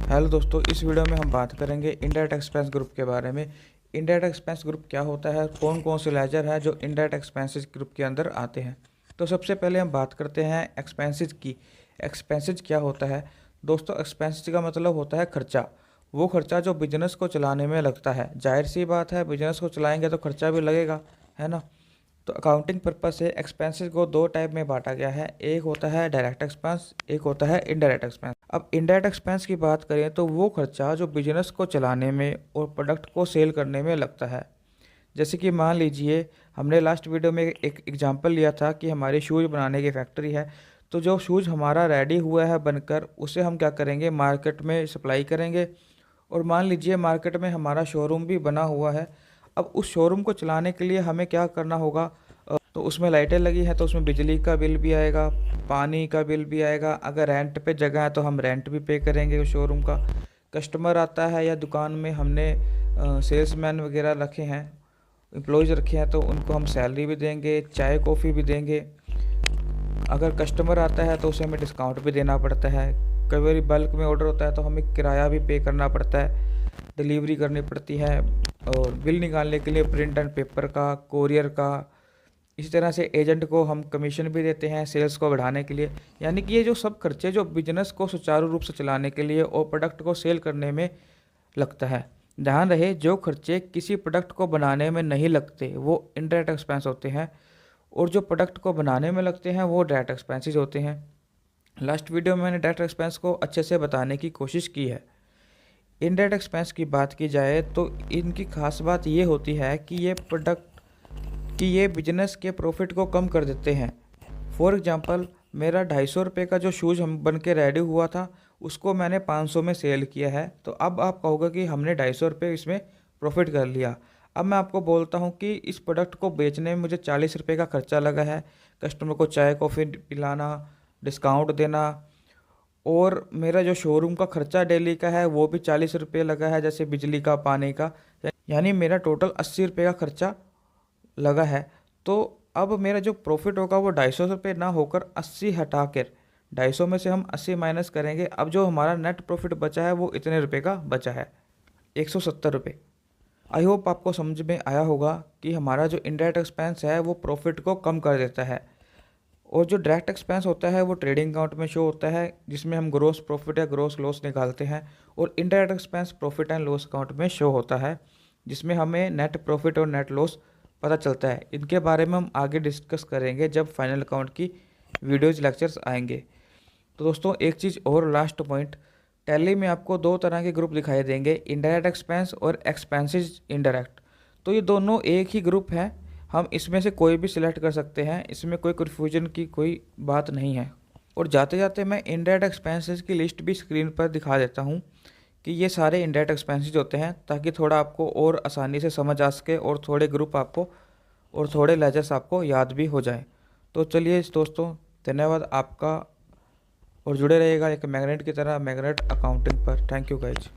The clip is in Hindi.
हेलो दोस्तों, इस वीडियो में हम बात करेंगे इनडायरेक्ट एक्सपेंस ग्रुप के बारे में। इनडायरेक्ट एक्सपेंस ग्रुप क्या होता है, कौन कौन से लेजर है जो इनडायरेक्ट एक्सपेंसेस ग्रुप के अंदर आते हैं। तो सबसे पहले हम बात करते हैं एक्सपेंसेस की। एक्सपेंसेस क्या होता है दोस्तों? एक्सपेंसेस का मतलब होता है खर्चा। वो खर्चा जो बिजनेस को चलाने में लगता है। जाहिर सी बात है, बिजनेस को चलाएंगे तो खर्चा भी लगेगा, है ना। तो अकाउंटिंग पर्पस से एक्सपेंसेस को दो टाइप में बांटा गया है। एक होता है डायरेक्ट एक्सपेंस, एक होता है इनडायरेक्ट एक्सपेंस। अब इनडायरेक्ट एक्सपेंस की बात करें तो वो खर्चा जो बिजनेस को चलाने में और प्रोडक्ट को सेल करने में लगता है। जैसे कि मान लीजिए, हमने लास्ट वीडियो में एक एग्जांपल लिया था कि हमारी शूज़ बनाने की फैक्ट्री है। तो जो शूज़ हमारा रेडी हुआ है बनकर, उसे हम क्या करेंगे, मार्केट में सप्लाई करेंगे। और मान लीजिए मार्केट में हमारा शोरूम भी बना हुआ है। अब उस शोरूम को चलाने के लिए हमें क्या करना होगा? तो उसमें लाइटें लगी हैं तो उसमें बिजली का बिल भी आएगा, पानी का बिल भी आएगा। अगर रेंट पे जगह है तो हम रेंट भी पे करेंगे उस शोरूम का। कस्टमर आता है या दुकान में हमने सेल्समैन वगैरह रखे हैं, एम्प्लॉयज़ रखे हैं, तो उनको हम सैलरी भी देंगे, चाय कॉफ़ी भी देंगे। अगर कस्टमर आता है तो उसे हमें डिस्काउंट भी देना पड़ता है। कई बार बल्क में ऑर्डर होता है तो हमें किराया भी पे करना पड़ता है, डिलीवरी करनी पड़ती है, और बिल निकालने के लिए प्रिंट एंड पेपर का, कोरियर का। इसी तरह से एजेंट को हम कमीशन भी देते हैं सेल्स को बढ़ाने के लिए। यानी कि ये जो सब खर्चे जो बिजनेस को सुचारू रूप से चलाने के लिए और प्रोडक्ट को सेल करने में लगता है। ध्यान रहे, जो खर्चे किसी प्रोडक्ट को बनाने में नहीं लगते वो इनडायरेक्ट एक्सपेंस होते हैं, और जो प्रोडक्ट को बनाने में लगते हैं वो डायरेक्ट एक्सपेंसेस होते हैं। लास्ट वीडियो में मैंने डायरेक्ट एक्सपेंस को अच्छे से बताने की कोशिश की है। इनडायरेक्ट एक्सपेंस की बात की जाए तो इनकी खास बात ये होती है कि ये बिजनेस के प्रॉफिट को कम कर देते हैं। फॉर एग्जांपल, मेरा 250 रुपये का जो शूज़ हम बन के रेडी हुआ था, उसको मैंने 500 में सेल किया है। तो अब आप कहोगे कि हमने 250 रुपये इसमें प्रॉफिट कर लिया। अब मैं आपको बोलता हूँ कि इस प्रोडक्ट को बेचने में मुझे 40 रुपये का खर्चा लगा है। कस्टमर को चाय कॉफ़ी पिलाना, डिस्काउंट देना, और मेरा जो शोरूम का खर्चा डेली का है वो भी 40 रुपये लगा है, जैसे बिजली का, पानी का। यानी मेरा टोटल 80 रुपये का खर्चा लगा है। तो अब मेरा जो प्रॉफिट होगा वो 250 रुपये ना होकर 80 हटा कर, 250 में से हम 80 माइनस करेंगे। अब जो हमारा नेट प्रॉफिट बचा है वो इतने रुपये का बचा है, 170 रुपये। आई होप आपको समझ में आया होगा कि हमारा जो इनडायरेक्ट एक्सपेंस है वो प्रॉफिट को कम कर देता है, और जो डायरेक्ट एक्सपेंस होता है वो ट्रेडिंग अकाउंट में शो होता है, जिसमें हम ग्रोस प्रॉफिट या ग्रोस लॉस निकालते हैं। और indirect expense profit and loss account में शो होता है, जिसमें हमें नेट प्रॉफिट और नेट लॉस पता चलता है। इनके बारे में हम आगे डिस्कस करेंगे जब फाइनल अकाउंट की वीडियोज लेक्चर्स आएंगे। तो दोस्तों, एक चीज़ और लास्ट पॉइंट, टैली में आपको दो तरह के ग्रुप दिखाई देंगे, इनडायरेक्ट एक्सपेंस और एक्सपेंसेस इनडायरेक्ट। तो ये दोनों एक ही ग्रुप है, हम इसमें से कोई भी सिलेक्ट कर सकते हैं, इसमें कोई कन्फ्यूजन की कोई बात नहीं है। और जाते जाते मैं इनडायरेक्ट एक्सपेंसेस की लिस्ट भी स्क्रीन पर दिखा देता हूँ कि ये सारे इनडायरेक्ट एक्सपेंसेस होते हैं, ताकि थोड़ा आपको और आसानी से समझ आ सके, और थोड़े ग्रुप आपको और थोड़े लेजर्स आपको याद भी हो जाए। तो चलिए दोस्तों, धन्यवाद आपका, और जुड़े रहिएगा एक मैग्नेट की तरह, मैग्नेट अकाउंटिंग पर। Thank you guys.